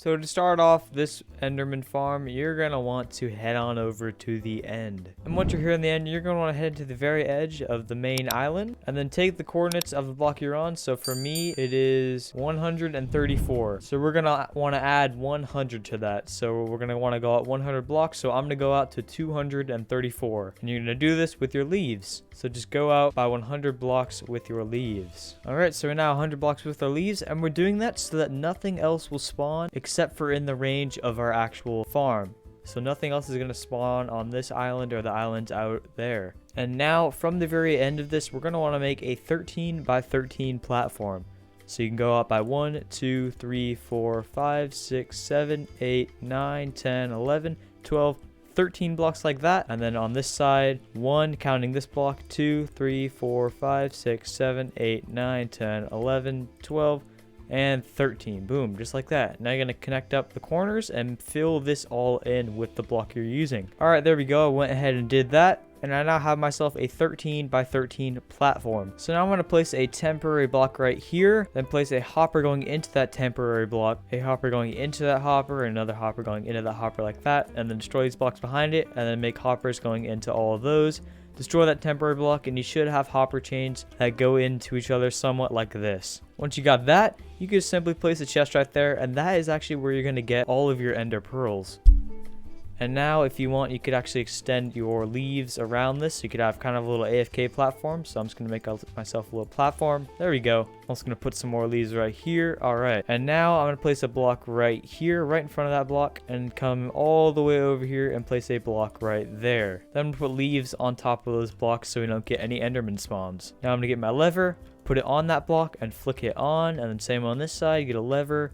So to start off this Enderman farm, you're going to want to head on over to the end. And once you're here in the end, you're going to want to head to the very edge of the main island. And then take the coordinates of the block you're on. So for me, it is 134. So we're going to want to add 100 to that. So we're going to want to go out 100 blocks. So I'm going to go out to 234. And you're going to do this with your leaves. So just go out by 100 blocks with your leaves. Alright, so we're now 100 blocks with our leaves. And we're doing that so that nothing else will spawn except for in the range of our actual farm. So nothing else is going to spawn on this island or the islands out there. And now from the very end of this, we're going to want to make a 13 by 13 platform. So you can go up by 1, 2, 3, 4, 5, 6, 7, 8, 9, 10, 11, 12, 13 blocks like that. And then on this side, 1, counting this block, 2, 3, 4, 5, 6, 7, 8, 9, 10, 11, 12, and 13. Boom, just like that. Now you're going to connect up the corners and fill this all in with the block you're using. All right, there we go. I went ahead and did that. And I now have myself a 13 by 13 platform. So now I'm going to place a temporary block right here, then place a hopper going into that temporary block, a hopper going into that hopper, and another hopper going into that hopper like that, and then destroy these blocks behind it, and then make hoppers going into all of those. Destroy that temporary block, and you should have hopper chains that go into each other somewhat like this. Once you got that, you can just simply place a chest right there, and that is actually where you're going to get all of your ender pearls. And now if you want, you could actually extend your leaves around this. So you could have kind of a little AFK platform. So I'm just going to make myself a little platform. There we go. I'm also going to put some more leaves right here. All right. And now I'm going to place a block right here, right in front of that block, and come all the way over here and place a block right there. Then I'm going to put leaves on top of those blocks so we don't get any Enderman spawns. Now I'm going to get my lever, put it on that block and flick it on. And then same on this side, get a lever,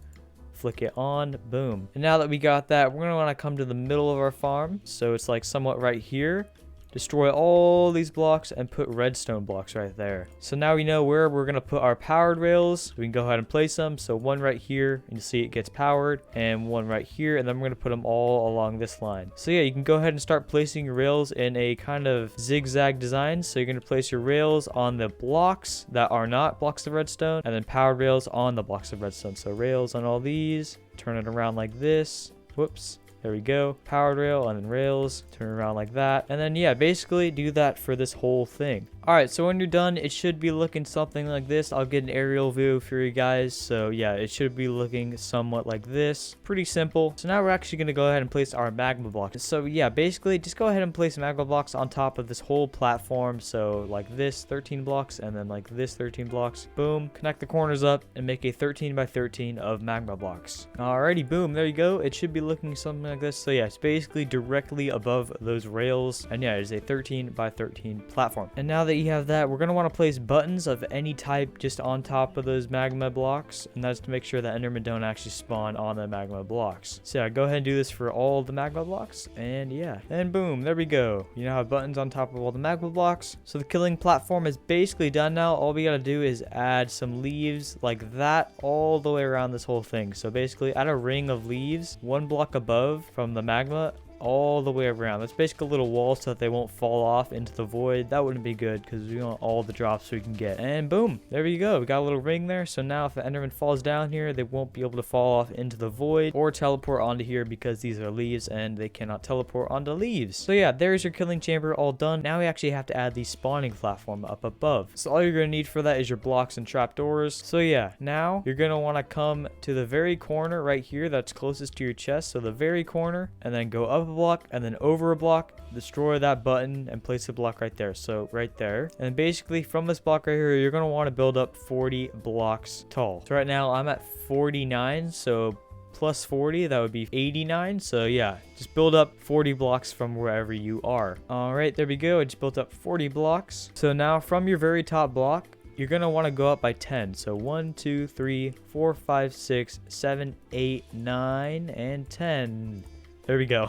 flick it on, boom. And now that we got that, we're going to want to come to the middle of our farm. So it's like somewhat right here. Destroy all these blocks and put redstone blocks right there. So now we know where we're going to put our powered rails. We can go ahead and place them. So one right here, and you see it gets powered, and one right here, and then we're going to put them all along this line. So yeah, you can go ahead and start placing your rails in a kind of zigzag design. So you're going to place your rails on the blocks that are not blocks of redstone, and then powered rails on the blocks of redstone. So rails on all these, turn it around like this. Whoops. There we go. Powered rail and then rails. Turn around like that. And then, yeah, basically do that for this whole thing. Alright, so when you're done, it should be looking something like this. I'll get an aerial view for you guys. So, yeah, it should be looking somewhat like this. Pretty simple. So now we're actually going to go ahead and place our magma blocks. So, yeah, basically just go ahead and place magma blocks on top of this whole platform. So, like this, 13 blocks, and then like this, 13 blocks. Boom. Connect the corners up and make a 13 by 13 of magma blocks. Alrighty, boom. There you go. It should be looking something like this. So, yeah, it's basically directly above those rails. And, yeah, it is a 13 by 13 platform. And now that you have that, we're going to want to place buttons of any type just on top of those magma blocks, and that's to make sure that Endermen don't actually spawn on the magma blocks. So yeah, go ahead and do this for all the magma blocks, and yeah, and boom, there we go. You now have buttons on top of all the magma blocks. So the killing platform is basically done now. All we got to do is add some leaves like that all the way around this whole thing. So basically add a ring of leaves one block above from the magma all the way around. That's basically a little wall so that they won't fall off into the void. That wouldn't be good because we want all the drops we can get. And boom, there you go. We got a little ring there. So now if the Enderman falls down here, they won't be able to fall off into the void or teleport onto here because these are leaves and they cannot teleport onto leaves. So yeah, there's your killing chamber all done. Now we actually have to add the spawning platform up above. So all you're going to need for that is your blocks and trapdoors. So yeah, now you're going to want to come to the very corner right here that's closest to your chest. So the very corner, and then go up a block and then over a block, destroy that button and place a block right there. So right there, and basically from this block right here, you're going to want to build up 40 blocks tall. So right now I'm at 49, so plus 40, that would be 89. So yeah, just build up 40 blocks from wherever you are. All right, there we go. I just built up 40 blocks. So now from your very top block, you're going to want to go up by 10. So 1, 2, 3, 4, 5, 6, 7, 8, 9, and 10. There we go.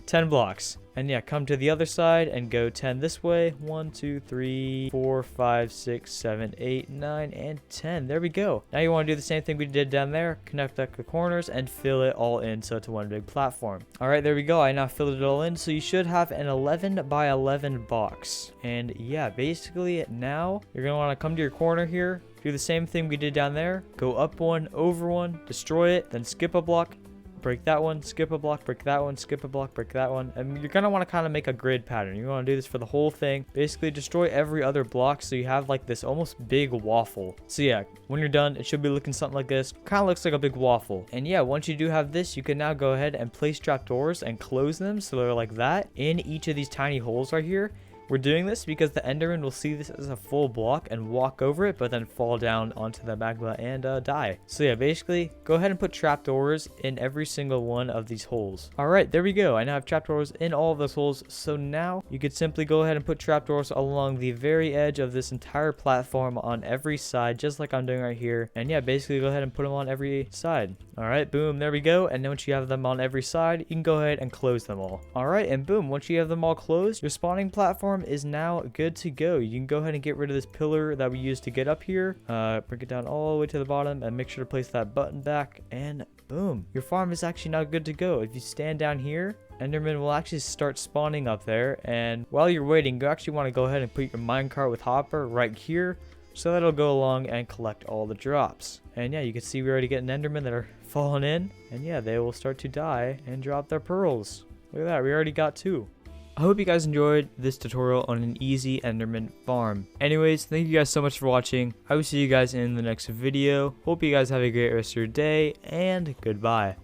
10 blocks. And yeah, come to the other side and go 10 this way. 1, 2, 3, 4, 5, 6, 7, 8, 9, and 10. There we go. Now you want to do the same thing we did down there. Connect up the corners and fill it all in so it's one big platform. All right, there we go. I now filled it all in. So you should have an 11 by 11 box. And yeah, basically now you're going to want to come to your corner here. Do the same thing we did down there. Go up one, over one, destroy it, then skip a block, break that one, skip a block, break that one, skip a block, break that one. And you're going to want to kind of make a grid pattern. You're going to do this for the whole thing. Basically destroy every other block so you have like this almost big waffle. So yeah, when you're done, it should be looking something like this. Kind of looks like a big waffle. And yeah, once you do have this, you can now go ahead and place trapdoors and close them so they're like that in each of these tiny holes right here. We're doing this because the Enderman will see this as a full block and walk over it, but then fall down onto the magma and die. So yeah, basically, go ahead and put trapdoors in every single one of these holes. All right, there we go. I now have trapdoors in all of those holes. So now you could simply go ahead and put trapdoors along the very edge of this entire platform on every side, just like I'm doing right here. And yeah, basically go ahead and put them on every side. All right, boom, there we go. And then once you have them on every side, you can go ahead and close them all. All right, and boom, once you have them all closed, your spawning platform is now good to go. You can go ahead and get rid of this pillar that we used to get up here. Bring it down all the way to the bottom and make sure to place that button back, and boom, your farm is actually now good to go. If you stand down here, Enderman will actually start spawning up there, and while you're waiting, you actually want to go ahead and put your minecart with Hopper right here, so that it'll go along and collect all the drops. And yeah, you can see we already get an Enderman that are falling in, and yeah, they will start to die and drop their pearls. Look at that, we already got 2. I hope you guys enjoyed this tutorial on an easy Enderman farm. Anyways, thank you guys so much for watching. I will see you guys in the next video. Hope you guys have a great rest of your day, and goodbye.